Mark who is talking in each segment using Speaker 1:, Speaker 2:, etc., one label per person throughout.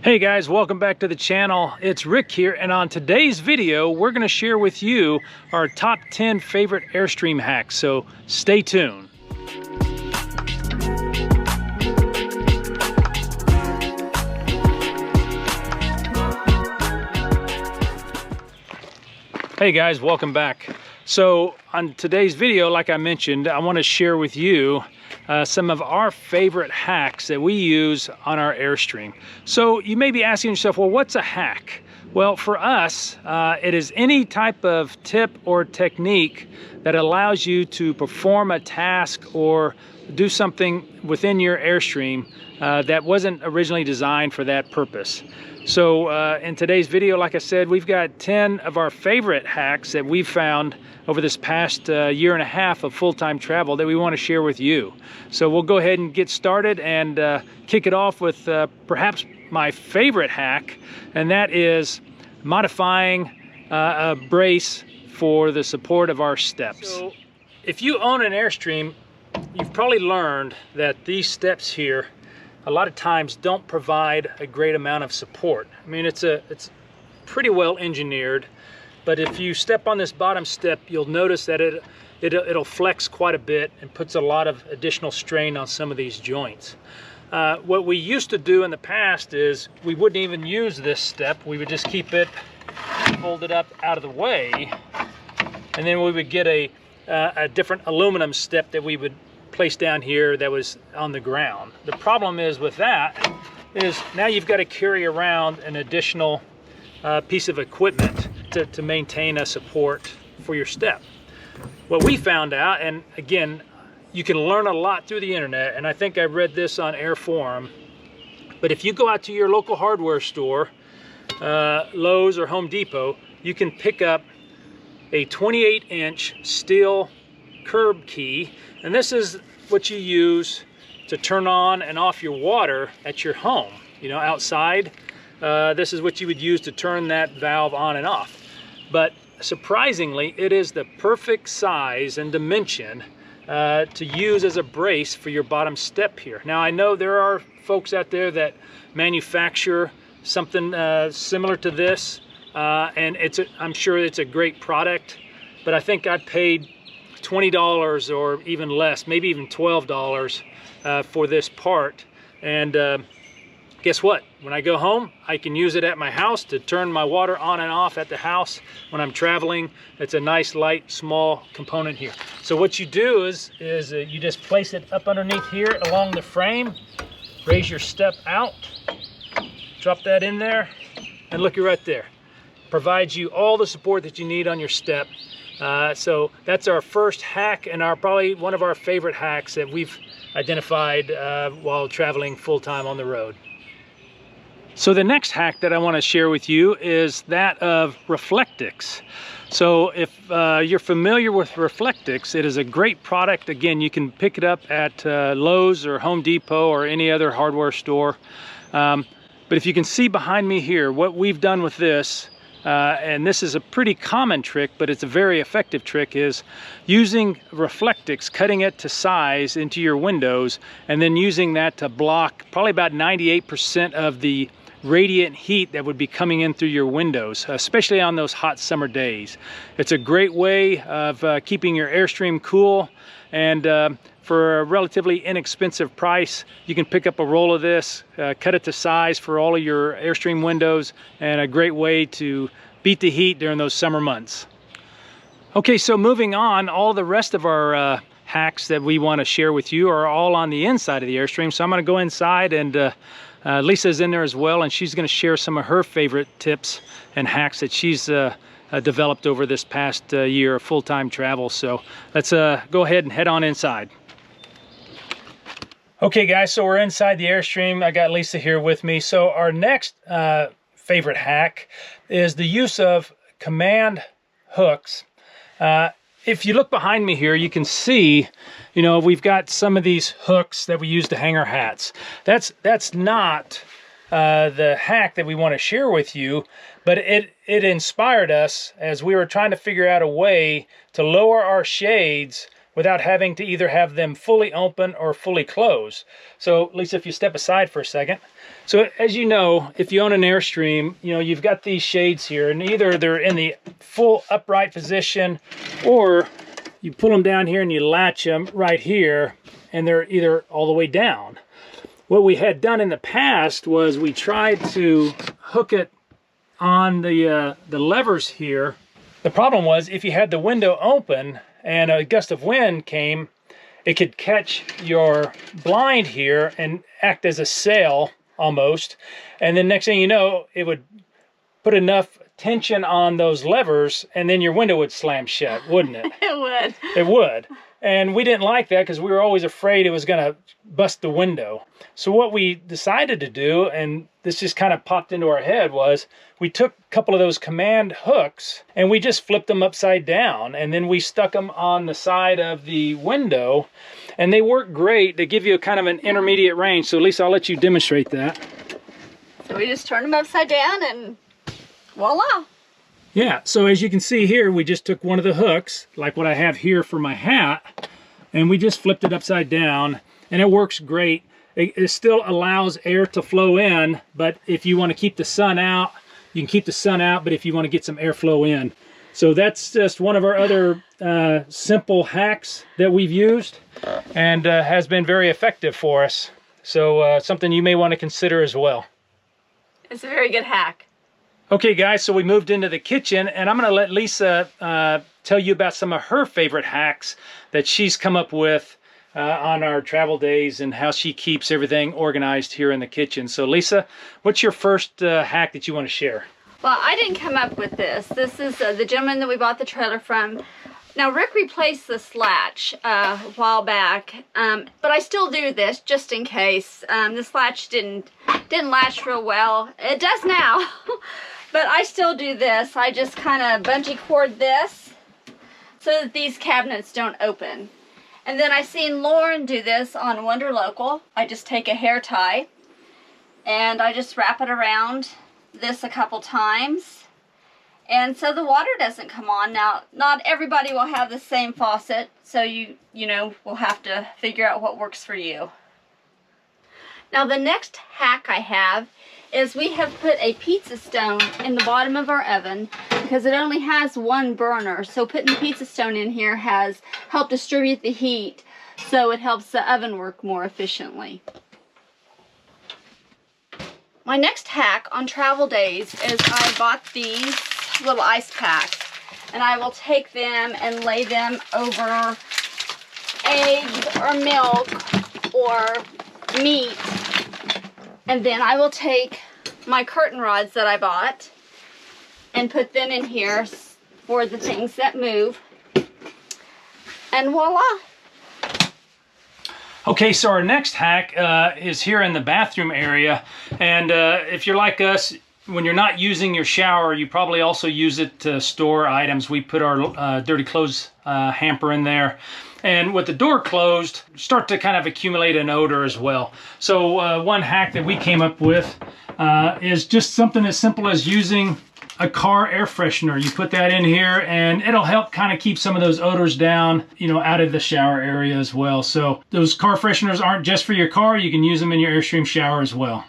Speaker 1: Hey guys, welcome back to the channel. It's Rick here, and on today's video we're going to share with you our top 10 favorite Airstream hacks, so stay tuned. Hey guys, welcome back. So on today's video, like I mentioned, I want to share with you some of our favorite hacks that we use on our Airstream. So you may be asking yourself, well, what's a hack? Well, for us, it is any type of tip or technique that allows you to perform a task or do something within your Airstream that wasn't originally designed for that purpose. So in today's video, like I said, we've got 10 of our favorite hacks that we've found over this past year and a half of full-time travel that we want to share with you. So we'll go ahead and get started and kick it off with perhaps my favorite hack, and that is modifying a brace for the support of our steps. So if you own an Airstream, you've probably learned that these steps here a lot of times don't provide a great amount of support. I mean, it's pretty well engineered, but if you step on this bottom step, you'll notice that it'll flex quite a bit and puts a lot of additional strain on some of these joints. What we used to do in the past is we wouldn't even use this step. We would just keep it folded up out of the way, and then we would get a different aluminum step that we would place down here that was on the ground. The problem is with that is now you've got to carry around an additional piece of equipment to maintain a support for your step. What we found out, and again, you can learn a lot through the internet, and I think I read this on Air Forum, but if you go out to your local hardware store, Lowe's or Home Depot, you can pick up a 28-inch steel curb key, and this is what you use to turn on and off your water at your home. You know, outside, this is what you would use to turn that valve on and off. But surprisingly, it is the perfect size and dimension to use as a brace for your bottom step here. Now, I know there are folks out there that manufacture something similar to this, and I'm sure it's a great product, but I think I paid $20 or even less, maybe even $12 for this part. And guess what? When I go home, I can use it at my house to turn my water on and off at the house when I'm traveling. It's a nice, light, small component here. So what you do is you just place it up underneath here along the frame, raise your step out, drop that in there, and look, you're right there. Provides you all the support that you need on your step. So that's our first hack, and probably one of our favorite hacks that we've identified while traveling full-time on the road. So the next hack that I want to share with you is that of Reflectix. So if you're familiar with Reflectix, it is a great product. Again, you can pick it up at Lowe's or Home Depot or any other hardware store. But if you can see behind me here, what we've done with this, and this is a pretty common trick, but it's a very effective trick, is using Reflectix, cutting it to size into your windows, and then using that to block probably about 98% of the radiant heat that would be coming in through your windows, especially on those hot summer days. It's a great way of keeping your Airstream cool, and for a relatively inexpensive price, you can pick up a roll of this, cut it to size for all of your Airstream windows, and a great way to beat the heat during those summer months. Okay, so moving on, all the rest of our hacks that we want to share with you are all on the inside of the Airstream. So I'm going to go inside, and Lisa's in there as well, and she's going to share some of her favorite tips and hacks that she's developed over this past year of full-time travel. So let's go ahead and head on inside. Okay guys, so we're inside the Airstream. I got Lisa here with me. So our next favorite hack is the use of command hooks. If you look behind me here, you can see, you know, we've got some of these hooks that we use to hang our hats. That's not the hack that we want to share with you, but it inspired us as we were trying to figure out a way to lower our shades without having to either have them fully open or fully closed. So Lisa, if you step aside for a second. So as you know, if you own an Airstream, you know, you've got these shades here, and either they're in the full upright position, or you pull them down here and you latch them right here, and they're either all the way down. What we had done in the past was we tried to hook it on the levers here. The problem was if you had the window open and a gust of wind came, it could catch your blind here and act as a sail almost. And then next thing you know, it would put enough tension on those levers and then your window would slam shut, wouldn't it?
Speaker 2: It would.
Speaker 1: It would. And we didn't like that because we were always afraid it was going to bust the window. So what we decided to do, and this just kind of popped into our head, was we took a couple of those command hooks and we just flipped them upside down, and then we stuck them on the side of the window, and they work great. They give you a kind of an intermediate range. So Lisa, I'll let you demonstrate that.
Speaker 2: So we just turned them upside down and voila.
Speaker 1: Yeah, so as you can see here, we just took one of the hooks, like what I have here for my hat, and we just flipped it upside down, and it works great. It still allows air to flow in, but if you want to keep the sun out, you can keep the sun out, but if you want to get some airflow in. So that's just one of our other simple hacks that we've used, and has been very effective for us. So something you may want to consider as well.
Speaker 2: It's a very good hack.
Speaker 1: Okay guys, so we moved into the kitchen, and I'm going to let Lisa tell you about some of her favorite hacks that she's come up with on our travel days, and how she keeps everything organized here in the kitchen. So Lisa, what's your first hack that you want to share?
Speaker 2: Well, I didn't come up with this. This is the gentleman that we bought the trailer from. Now Rick replaced this latch a while back, but I still do this just in case. This latch didn't latch real well. It does now. But I still do this. I just kind of bungee cord this so that these cabinets don't open. And then I seen Lauren do this on Wonder Local. I just take a hair tie and I just wrap it around this a couple times. And so the water doesn't come on. Now, not everybody will have the same faucet, so you know, we'll have to figure out what works for you. Now the next hack I have is we have put a pizza stone in the bottom of our oven because it only has one burner. So putting the pizza stone in here has helped distribute the heat, so it helps the oven work more efficiently. My next hack on travel days is I bought these little ice packs, and I will take them and lay them over eggs or milk or meat. And then I will take my curtain rods that I bought and put them in here for the things that move. And voila!
Speaker 1: Okay, so our next hack is here in the bathroom area. And if you're like us, when you're not using your shower, you probably also use it to store items. We put our dirty clothes hamper in there. And with the door closed, start to kind of accumulate an odor as well. So one hack that we came up with is just something as simple as using a car air freshener. You put that in here and it'll help kind of keep some of those odors down, you know, out of the shower area as well. So those car fresheners aren't just for your car, you can use them in your Airstream shower as well.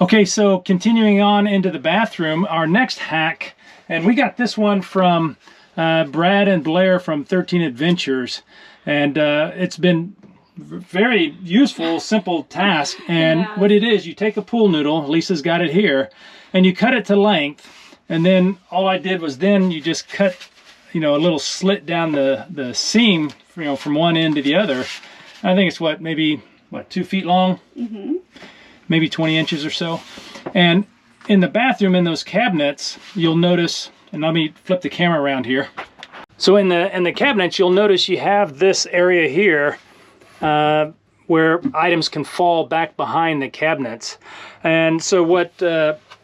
Speaker 1: Okay, so continuing on into the bathroom, our next hack, and we got this one from Brad and Blair from 13 Adventures, and it's been very useful, simple task. And yeah, what it is, you take a pool noodle, Lisa's got it here, and you cut it to length, and then all I did was then you just cut, you know, a little slit down the seam, you know, from one end to the other. I think it's maybe 2 feet long, maybe 20 inches or so. And in the bathroom, in those cabinets, you'll notice, and let me flip the camera around here. So in the cabinets, you'll notice you have this area here where items can fall back behind the cabinets. And so what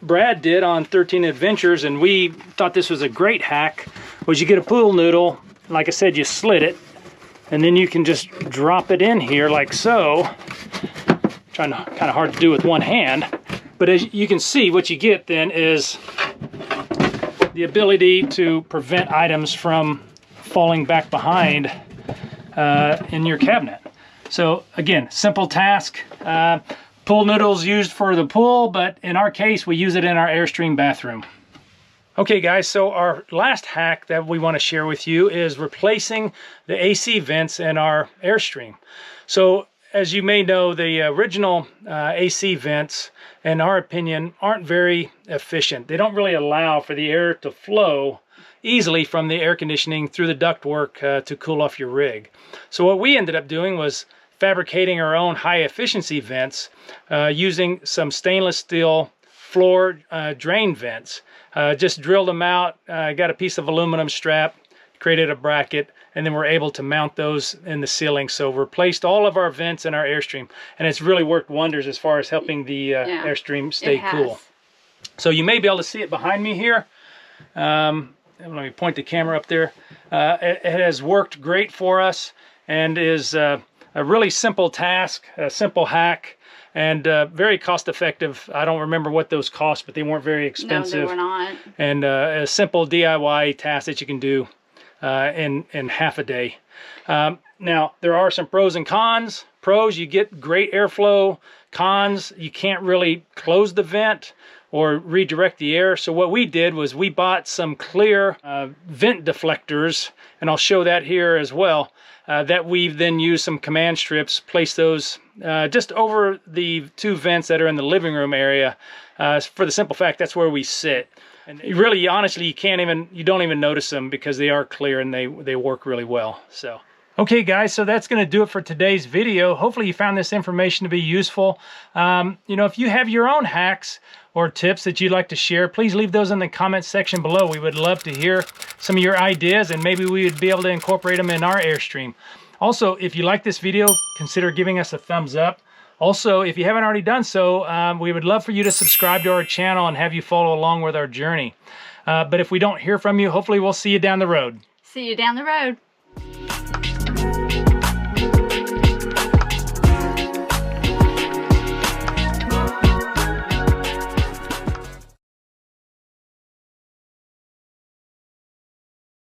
Speaker 1: Brad did on 13 Adventures, and we thought this was a great hack, was you get a pool noodle, like I said, you slit it, and then you can just drop it in here like so. Trying to, kind of hard to do with one hand, but as you can see, what you get then is the ability to prevent items from falling back behind in your cabinet. So again, simple task. Pool noodles used for the pool, but in our case, we use it in our Airstream bathroom. Okay guys, so our last hack that we want to share with you is replacing the AC vents in our Airstream. So as you may know, the original AC vents, in our opinion, aren't very efficient. They don't really allow for the air to flow easily from the air conditioning through the ductwork to cool off your rig. So what we ended up doing was fabricating our own high efficiency vents using some stainless steel floor drain vents. Just drilled them out, got a piece of aluminum strap, created a bracket, and then we're able to mount those in the ceiling. So replaced all of our vents in our Airstream, and it's really worked wonders as far as helping the Airstream stay cool. So you may be able to see it behind me here. Let me point the camera up there. It has worked great for us and is a really simple task, a simple hack, and very cost effective. I don't remember what those cost, but they weren't very expensive.
Speaker 2: No, they were not.
Speaker 1: And a simple DIY task that you can do in half a day. Now, there are some pros and cons. Pros, you get great airflow. Cons, you can't really close the vent or redirect the air. So what we did was we bought some clear vent deflectors, and I'll show that here as well, that we've then used some command strips, place those just over the two vents that are in the living room area, for the simple fact that's where we sit. And really, honestly, you don't even notice them because they are clear and they work really well. So. Okay guys, so that's going to do it for today's video. Hopefully you found this information to be useful. You know, if you have your own hacks or tips that you'd like to share, please leave those in the comment section below. We would love to hear some of your ideas, and maybe we would be able to incorporate them in our Airstream. Also, if you like this video, consider giving us a thumbs up. Also, if you haven't already done so, we would love for you to subscribe to our channel and have you follow along with our journey. But if we don't hear from you, hopefully we'll see you down the road.
Speaker 2: See you down the road.